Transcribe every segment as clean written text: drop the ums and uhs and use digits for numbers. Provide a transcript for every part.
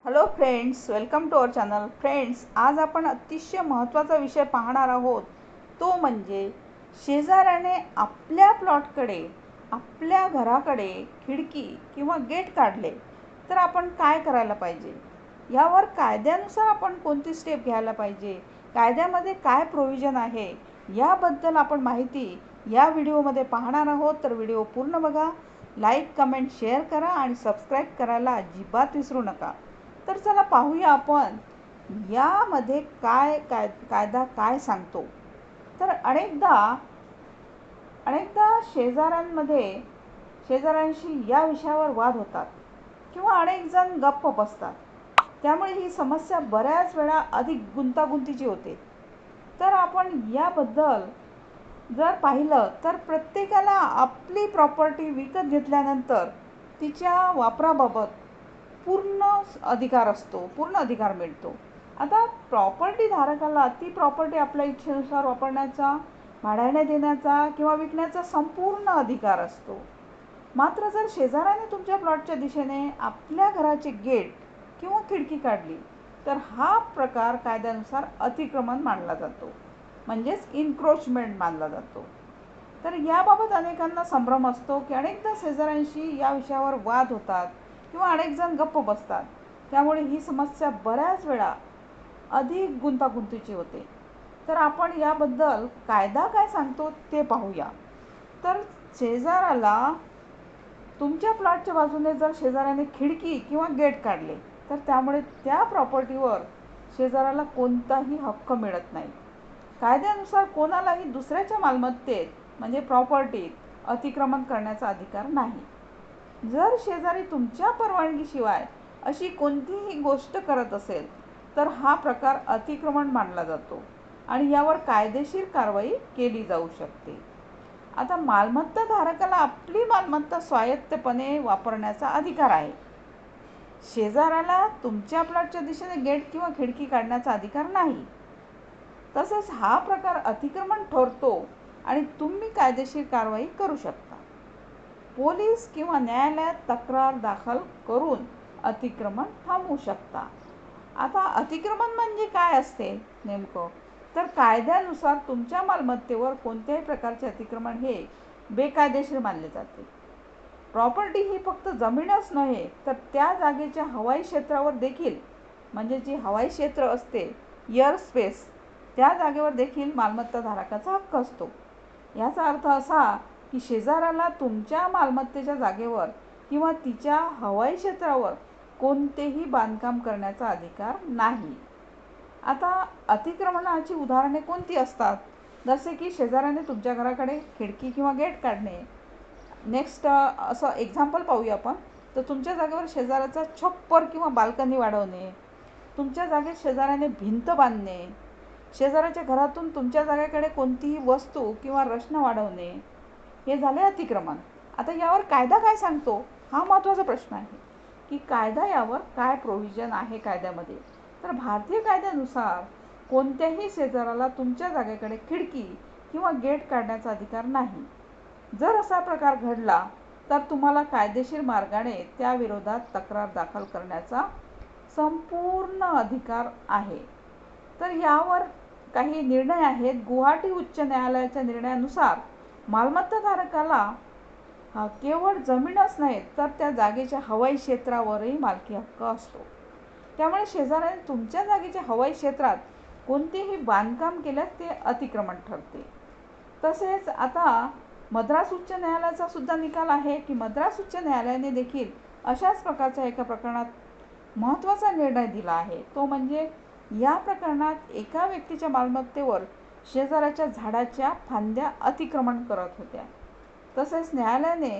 Hello friends, welcome to our channel. Friends, आज आपण अतिशय महत्त्वाचा विषय पाहणार आहोत. तो म्हणजे शेजाऱ्याने आपल्या प्लॉटकडे, आपल्या घराकडे खिडकी किंवा गेट काढले तर आपण काय करायला पाहिजे. यावर कायद्यानुसार आपण कोणती स्टेप घ्यायला पाहिजे, कायद्यामध्ये काय प्रोव्हिजन आहे, याबद्दल आपण माहिती या व्हिडिओमध्ये पाहणार आहोत. तर व्हिडिओ पूर्ण बघा, लाईक, कमेंट, शेअर करा आणि सबस्क्राईब करायला अजिबात विसरू नका. तर चला पाहूया आपण यामध्ये कायदा काय सांगतो. तर अनेकदा शेजाऱ्यांशी या विषयावर वाद होतात किंवा अनेक जण गप्प बसतात. त्यामुळे ही समस्या बऱ्याच वेळा अधिक गुंतागुंतीची होते. तर आपण याबद्दल जर पाहिलं तर प्रत्येकाला आपली प्रॉपर्टी विकत घेतल्यानंतर तिच्या वापराबाबत पूर्ण अधिकार मिळतो. आता प्रॉपर्टी धारकाला ती प्रॉपर्टी आपल्या इच्छेनुसार वापरण्याचा, भाड्याने देण्याचा किंवा विकण्याचा संपूर्ण अधिकार असतो. मात्र जर शेजाऱ्याने तुमच्या प्लॉटच्या दिशेने आपल्या घराचे गेट किंवा खिडकी काढली तर हा प्रकार कायद्यानुसार अतिक्रमण मानला जातो, म्हणजेच इन्क्रोचमेंट मानला जातो. तर याबाबत अनेकांना संभ्रम असतो की अनेकदा शेजाऱ्यांशी या विषयावर वाद होतात किंवा अनेक जण गप्प बसतात. त्यामुळे ही समस्या बऱ्याच वेळा अधिक गुंतागुंतीची होते. तर आपण याबद्दल कायदा काय सांगतो ते पाहूया. तर शेजाऱ्याला तुमच्या प्लॉटच्या बाजूने जर शेजाऱ्याने खिडकी किंवा गेट काढले तर त्यामुळे त्या प्रॉपर्टीवर शेजाऱ्याला कोणताही हक्क मिळत नाही. कायद्यानुसार कोणालाही दुसऱ्याच्या मालमत्तेत म्हणजे प्रॉपर्टीत अतिक्रमण करण्याचा अधिकार नाही. जर शेजारी तुमच्या परवानगीशिवाय अशी कोणतीही गोष्ट करत असेल तर हा प्रकार अतिक्रमण मानला जातो आणि यावर कायदेशीर कारवाई केली जाऊ शकते. आता मालमत्ता धारकाला आपली मालमत्ता स्वायत्तपणे वापरण्याचा अधिकार आहे. शेजाऱ्याला तुमच्या प्लॉटच्या दिशेने गेट किंवा खिडकी काढण्याचा अधिकार नाही. तसेच हा प्रकार अतिक्रमण ठरतो आणि तुम्ही कायदेशीर कारवाई करू शकता. पोलीस किंवा न्यायालयात तक्रार दाखल करून अतिक्रमण थांबवू शकता. आता अतिक्रमण म्हणजे काय असते नेमकं, तर कायद्यानुसार तुमच्या मालमत्तेवर कोणत्याही प्रकारचे अतिक्रमण हे बेकायदेशीर मानले जाते. प्रॉपर्टी ही फक्त जमीनच नव्हे तर त्या जागेच्या हवाई क्षेत्रावर देखील, म्हणजे जी हवाई क्षेत्र असते, एअर स्पेस, त्या जागेवर देखील मालमत्ता धारकाचा हक्क असतो. याचा अर्थ असा की शेजाऱ्याला तुमच्या मालमत्तेच्या जागेवर किंवा तिच्या हवाई क्षेत्रावर कोणतेही बांधकाम करण्याचा अधिकार नाही. आता अतिक्रमणाची उदाहरणे कोणती असतात, जसे की शेजाऱ्याने तुमच्या घराकडे खिडकी किंवा गेट काढणे. नेक्स्ट असं एक्झाम्पल पाहूया आपण. तर तुमच्या जागेवर शेजाऱ्याचा छप्पर किंवा बाल्कनी वाढवणे, तुमच्या जागेत शेजाऱ्याने भिंत बांधणे, शेजाऱ्याच्या घरातून तुमच्या जागेकडे कोणतीही वस्तू किंवा रचना वाढवणे, हे झाले अतिक्रमण. आता यावर कायदा काय सांगतो हा महत्त्वाचा प्रश्न आहे की कायदा यावर काय प्रोव्हिजन आहे कायद्यामध्ये. तर भारतीय कायद्यानुसार कोणत्याही शेजाऱ्याला तुमच्या जागेकडे खिडकी किंवा गेट काढण्याचा अधिकार नाही. जर असा प्रकार घडला तर तुम्हाला कायदेशीर मार्गाने त्या विरोधात तक्रार दाखल करण्याचा संपूर्ण अधिकार आहे. तर यावर काही निर्णय आहेत. गुवाहाटी उच्च न्यायालयाच्या निर्णयानुसार मालमत्ता धारकाला केवळ जमीनच नाही तर त्या जागेच्या हवाई क्षेत्रावरही मालकी हक्क असतो. त्यामुळे शेजाऱ्याने तुमच्या जागेच्या हवाई क्षेत्रात कोणतेही बांधकाम केल्यास ते अतिक्रमण ठरते. तसेच आता मद्रास उच्च न्यायालयाचा सुद्धा निकाल आहे की मद्रास उच्च न्यायालयाने देखील अशाच प्रकारच्या एका प्रकरणात महत्त्वाचा निर्णय दिला आहे. तो म्हणजे या प्रकरणात एका व्यक्तीच्या मालमत्तेवर शेजाऱ्याच्या झाडाच्या फांद्या अतिक्रमण करत होत्या. तसेच न्यायालयाने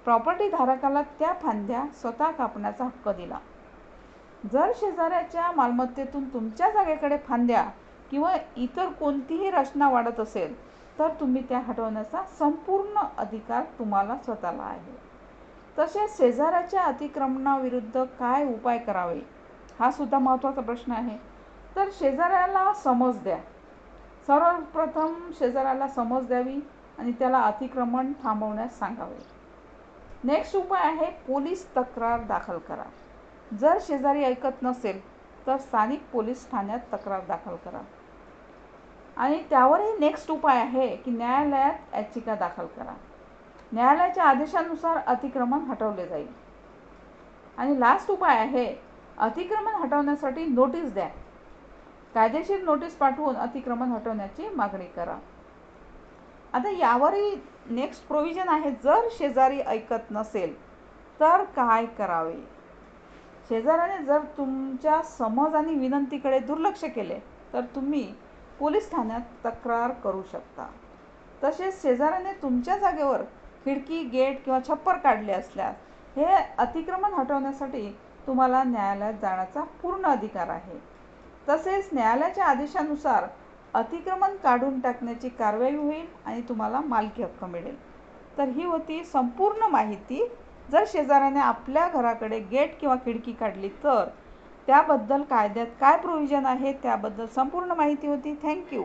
प्रॉपर्टी धारकाला त्या फांद्या स्वतः कापण्याचा हक्क दिला. जर शेजाऱ्याच्या मालमत्तेतून तुमच्या जागेकडे फांद्या किंवा इतर कोणतीही रचना वाढत असेल तर तुम्ही त्या हटवण्याचा संपूर्ण अधिकार तुम्हाला स्वतःला आहे. तसेच शेजाऱ्याच्या अतिक्रमणाविरुद्ध काय उपाय करावे हा सुद्धा महत्त्वाचा प्रश्न आहे. तर शेजाऱ्याला समज द्या. सर्वप्रथम शेजाऱ्याला समज द्यावी आणि त्याला अतिक्रमण थांबवण्यास सांगावे. नेक्स्ट उपाय आहे पोलीस तक्रार दाखल करा. जर शेजारी ऐकत नसेल तर स्थानिक पोलीस ठाण्यात तक्रार दाखल करा. आणि त्यावरही नेक्स्ट उपाय आहे की न्यायालयात याचिका दाखल करा. न्यायालयाच्या आदेशानुसार अतिक्रमण हटवले जाईल. आणि लास्ट उपाय आहे, अतिक्रमण हटवण्यासाठी नोटीस द्या. कायदेशीर नोटीस पाठवून अतिक्रमण हटवण्याची मागणी करा. आता यावरही नेक्स्ट प्रोव्हिजन आहे, जर शेजारी ऐकत नसेल तर काय करावे. शेजाऱ्याने जर तुमच्या समज आणि विनंतीकडे दुर्लक्ष केले तर तुम्ही पोलीस ठाण्यात तक्रार करू शकता. तसेच शेजाऱ्याने तुमच्या जागेवर खिडकी, गेट किंवा छप्पर काढले असल्यास हे अतिक्रमण हटवण्यासाठी तुम्हाला न्यायालयात जाण्याचा पूर्ण अधिकार आहे. तसेच न्यायालयाच्या आदेशानुसार अतिक्रमण काढून टाकण्याची कारवाई होईल आणि तुम्हाला मालकी हक्क मिळेल. तर ही होती संपूर्ण माहिती. जर शेजाऱ्याने आपल्या घराकडे गेट किंवा खिडकी काढली तर त्याबद्दल कायद्यात काय प्रोव्हिजन आहे त्याबद्दल संपूर्ण माहिती होती. थँक्यू.